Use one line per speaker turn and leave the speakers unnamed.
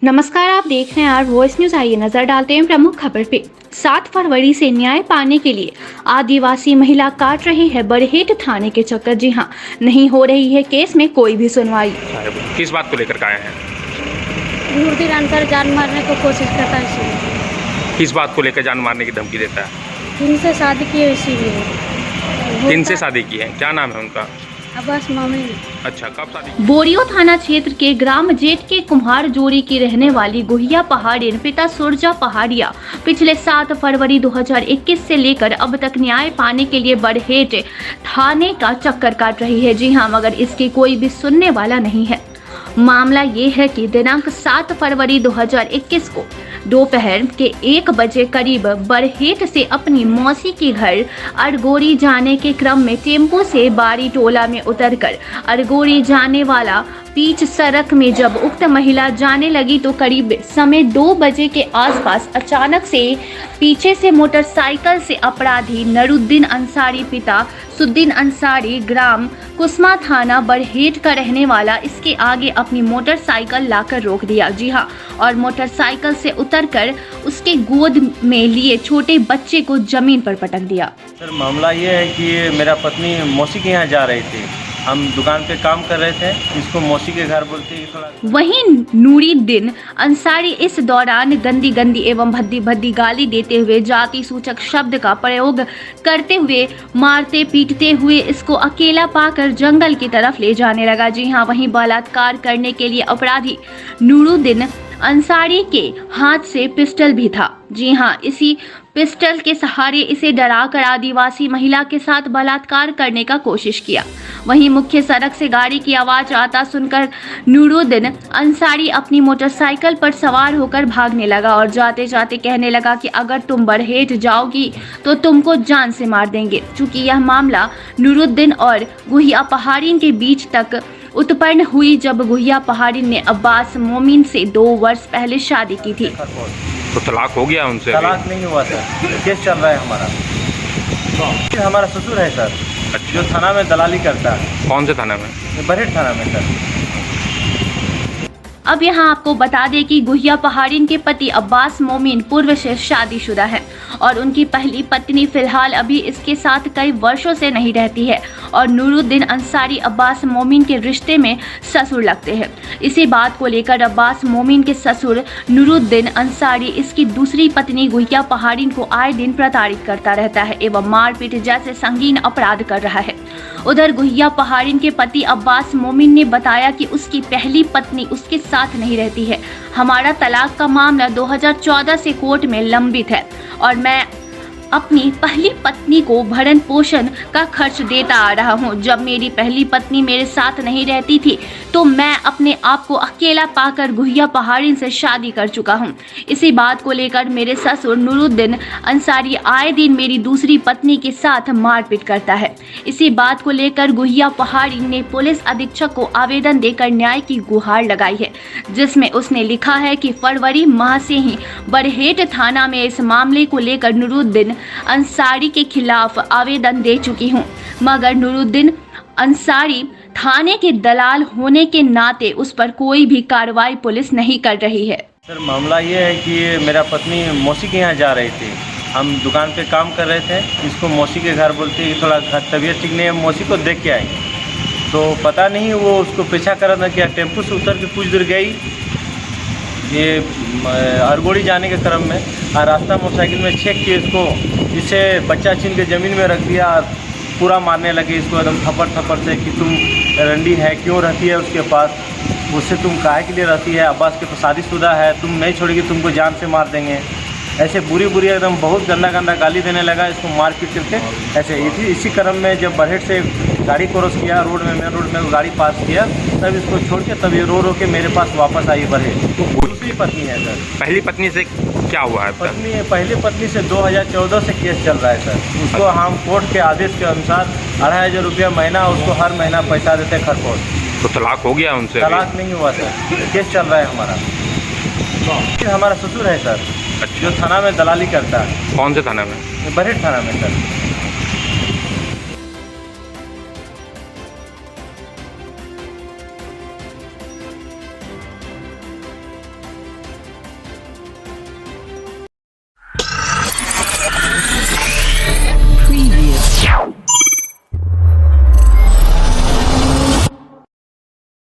नमस्कार, आप देख रहे हैं आर वॉइस न्यूज। आइए नजर डालते हैं प्रमुख खबर पे। 7 फरवरी से न्याय पाने के लिए आदिवासी महिला काट रही है बरहेट थाने के चक्कर। जी हां, नहीं हो रही है केस में कोई भी सुनवाई।
किस बात को लेकर आए हैं?
नूरुद्दीन अंसारी जान मारने को कोशिश करता है, इसीलिए।
किस बात को लेकर जान मारने की धमकी देता है?
जिनसे शादी की है इसीलिए।
किनसे शादी की है? क्या नाम है उनका?
अब्बास मोमिन।
अच्छा, कब शादी?
बोरियो थाना क्षेत्र के ग्राम जेठ के कुम्हार जोड़ी की रहने वाली गुहिया पहाड़िन पिता सुरजा पहाड़िया पिछले 7 फरवरी 2021 से लेकर अब तक न्याय पाने के लिए बरहेट थाने का चक्कर काट रही है। जी हां, मगर इसकी कोई भी सुनने वाला नहीं है। मामला ये है कि दिनांक 7 फरवरी 2021 को दोपहर के 1 बजे करीब बरहेट से अपनी मौसी के घर अरगोरी जाने के क्रम में टेम्पो से बारी टोला में उतरकर अरगोरी जाने वाला बीच सड़क में जब उक्त महिला जाने लगी तो करीब समय 2 बजे के आसपास अचानक से पीछे से मोटरसाइकिल से अपराधी नूरुद्दीन अंसारी पिता सुद्दीन अंसारी ग्राम कुस्मा थाना बरहेट का रहने वाला इसके आगे अपनी मोटरसाइकिल लाकर रोक दिया। जी हाँ, और मोटरसाइकिल से उतरकर उसके गोद में लिए छोटे बच्चे को जमीन पर पटक दिया।
सर, मामला ये है कि मेरा पत्नी मौसी के यहाँ जा रही थी। हम दुकान पे काम कर रहे थे, इसको मौसी के घर बोलते हैं थोड़ा।
वहीं नूरुद्दीन अंसारी इस दौरान गंदी गंदी एवं भद्दी भद्दी गाली देते हुए जाति सूचक शब्द का प्रयोग करते हुए मारते पीटते हुए इसको अकेला पाकर जंगल की तरफ ले जाने लगा। जी हां, वहीं बलात्कार करने के लिए अपराधी नूरुद्दीन अंसारी के हाथ से पिस्टल भी था। जी हां, इसी पिस्टल के सहारे इसे डराकर आदिवासी महिला के साथ बलात्कार करने का कोशिश किया। वहीं मुख्य सड़क से गाड़ी की आवाज आता सुनकर नूरुद्दीन अंसारी अपनी मोटरसाइकिल पर सवार होकर भागने लगा और जाते जाते कहने लगा कि अगर तुम बरहेट जाओगी तो तुमको जान से मार देंगे। चूंकि यह मामला नूरुद्दीन और गुहिया पहाड़िन के बीच तक उत्पन्न हुई जब गुहिया पहाड़िन ने अब्बास मोमिन से 2 वर्ष पहले शादी की थी।
तो तलाक हो गया उनसे?
तलाक नहीं हुआ सर, केस चल रहा है हमारा। हमारा ससुर है सर।
अच्छा।
जो थाना में दलाली करता है।
कौन से थाना में?
बरहेट थाना में सर।
अब यहाँ आपको बता दें कि गुहिया पहाड़िन के पति अब्बास मोमिन पूर्व से शादीशुदा है और उनकी पहली पत्नी फिलहाल अभी इसके साथ कई वर्षों से नहीं रहती है और नूरुद्दीन अंसारी अब्बास मोमिन के रिश्ते में ससुर लगते हैं। इसी बात को लेकर अब्बास मोमिन के ससुर नूरुद्दीन अंसारी इसकी दूसरी पत्नी गुहिया पहाड़िन को आए दिन प्रताड़ित करता रहता है एवं मारपीट जैसे संगीन अपराध कर रहा है। उधर गुहिया पहाड़िन के पति अब्बास मोमिन ने बताया कि उसकी पहली पत्नी उसके साथ नहीं रहती है। हमारा तलाक का मामला 2014 से कोर्ट में लंबित है और मैं अपनी पहली पत्नी को भरण पोषण का खर्च देता आ रहा हूं। जब मेरी पहली पत्नी मेरे साथ नहीं रहती थी तो मैं अपने आप को अकेला पाकर गुहिया पहाड़िन से शादी कर चुका हूं। इसी बात को लेकर मेरे ससुर नूरुद्दीन अंसारी आए दिन मेरी दूसरी पत्नी के साथ मारपीट करता है। इसी बात को लेकर गुहिया पहाड़िन ने पुलिस अधीक्षक को आवेदन देकर न्याय की गुहार लगाई है, जिसमें उसने लिखा है कि फरवरी माह से ही बरहेट थाना में इस मामले को लेकर नूरुद्दीन अंसारी के खिलाफ आवेदन दे चुकी हूं, मगर नूरुद्दीन अंसारी थाने के दलाल होने के नाते उस पर कोई भी कार्रवाई पुलिस नहीं कर रही है।
सर, मामला ये है कि मेरा पत्नी मौसी के यहाँ जा रही थी। हम दुकान पे काम कर रहे थे, इसको मौसी के घर बोलते हैं थोड़ा तबीयत ठीक नहीं है, मौसी को देख के आई। तो पता नहीं वो उसको पीछा कर रहा था क्या, टेम्पो से उतर के कुछ दूर गई ये अरगोड़ी जाने के क्रम में और रास्ता मोटरसाइकिल में चेक किए इसको, जिससे बच्चा छीन के ज़मीन में रख दिया और पूरा मारने लगे इसको एकदम थप्पड़ थप्पड़ से कि तुम रंडी है, क्यों रहती है उसके पास, उससे तुम काहे के लिए रहती है, अब्बास के शादीशुदा है, तुम नहीं छोड़ेगी तुमको जान से मार देंगे। ऐसे बुरी बुरी एकदम बहुत गंदा गंदा गाली देने लगा इसको मारपीट करके। ऐसे इसी क्रम में जब बरहेट से गाड़ी क्रॉस किया रोड में, मेन रोड में गाड़ी पास किया, तब इसको छोड़ के तब ये रो के मेरे पास वापस आई बरहेट। तो दूसरी पत्नी है सर।
पहली पत्नी से क्या हुआ है?
पहली पत्नी से 2014 से केस चल रहा है सर। उसको हम कोर्ट के आदेश के अनुसार 2500 रुपया महीना उसको हर महीना पैसा देते खरपोश।
तो तलाक हो गया उनसे?
तलाक नहीं हुआ सर, केस चल रहा है हमारा। हमारा ससुर है सर।
अच्छा।
जो थाना में दलाली करता है।
कौन से थाना में?
बरहेट थाना में सर।